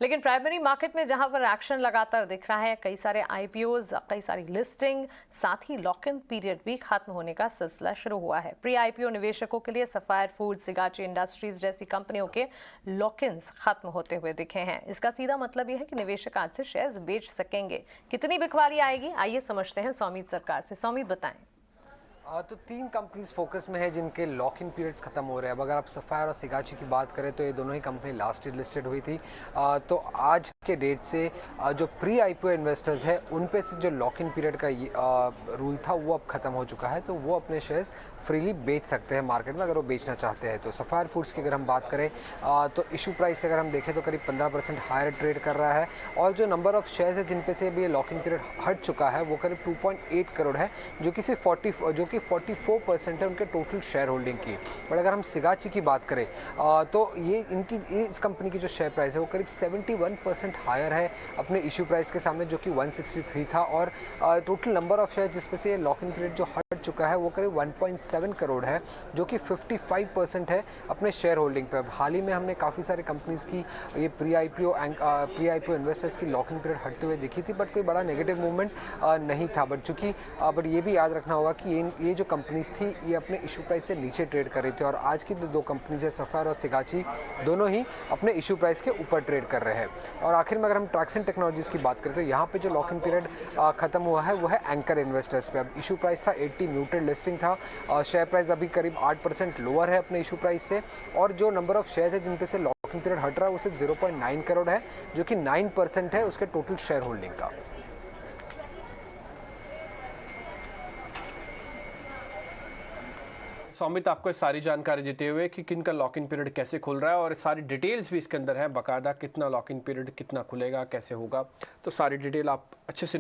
लेकिन primary market में जहां पर एक्शन लगातार दिख रहा है, कई सारे आईपीओज, कई सारी लिस्टिंग, साथ ही लॉक इन पीरियड भी खत्म होने का सिलसिला शुरू हुआ है। प्री आईपीओ निवेशकों के लिए सफायर फूड, सिगाची इंडस्ट्रीज जैसी कंपनियों के लॉक इन्स खत्म होते हुए दिखे हैं। इसका सीधा मतलब यह है कि निवेशक आज से शेयर्स बेच सकेंगे। कितनी बिकवाली आएगी, आइए समझते हैं सौमित सरकार से। सौमित, बताएं। तो 3 कंपनीज फोकस में है जिनके लॉक इन पीरियड्स खत्म हो रहे हैं। अब अगर आप सफायर और सिगाची की बात करें तो ये दोनों ही कंपनी लास्ट ईयर लिस्टेड हुई थी। तो आज के डेट से जो प्री आईपीओ इन्वेस्टर्स है उन पे से जो लॉक इन पीरियड का रूल था वो अब खत्म हो चुका है, तो वो अपने शेयर्स फ्रीली बेच सकते हैं मार्केट में अगर वो बेचना चाहते हैं। तो सफायर फूड्स की अगर हम बात करें तो इशू प्राइस अगर हम देखें तो करीब 15% हायर ट्रेड कर रहा है, और जो नंबर ऑफ शेयर्स है जिन पे से अभी लॉक इन पीरियड हट चुका है वो करीब 2.8 करोड़ है, जो कि 44% है उनके टोटल शेयर होल्डिंग की। बट अगर हम सिगाची की बात करें तो इस कंपनी की जो शेयर प्राइस है वो करीब 71% हायर है अपने इशू प्राइस के सामने, जो कि 163 था, और टोटल नंबर ऑफ शेयर जिसपे से लॉक इन पीरियड जो हट चुका है वो करीब 1.7 करोड़ है, जो कि 55% है अपने शेयर होल्डिंग पर। हाल ही में हमने काफ़ी सारे कंपनीज की ये प्री आईपीओ इन्वेस्टर्स की लॉक इन पीरियड हटते हुए दिखी थी, बट कोई बड़ा नेगेटिव मूवमेंट नहीं था। बट ये भी याद रखना होगा कि ये जो कंपनीज थी ये अपने इशू प्राइस से नीचे ट्रेड कर रही थी, और आज की दो कंपनीज है सफायर और सिगाची, दोनों ही अपने इशू प्राइस के ऊपर ट्रेड कर रहे हैं। और आखिर में अगर हम ट्रैक्सन टेक्नोलॉजीज की बात करें तो यहाँ पे जो लॉक इन पीरियड खत्म हुआ है वो है एंकर इन्वेस्टर्स पे। अब इशू प्राइस था 80, म्यूटेड लिस्टिंग था, शेयर प्राइस अभी करीब 8% लोअर है अपने इशू प्राइस से, और जो नंबर ऑफ शेयर है जिन पे से लॉक इन पीरियड हट रहा है वो सिर्फ 0.9 करोड़ है, जो कि 9% है उसके टोटल शेयर होल्डिंग का। सौमित, आपको सारी जानकारी देते हुए कि किन का लॉक इन पीरियड कैसे खुल रहा है और सारी डिटेल्स भी इसके अंदर है, बाकायदा कितना लॉक इन पीरियड कितना खुलेगा, कैसे होगा, तो सारी डिटेल आप अच्छे से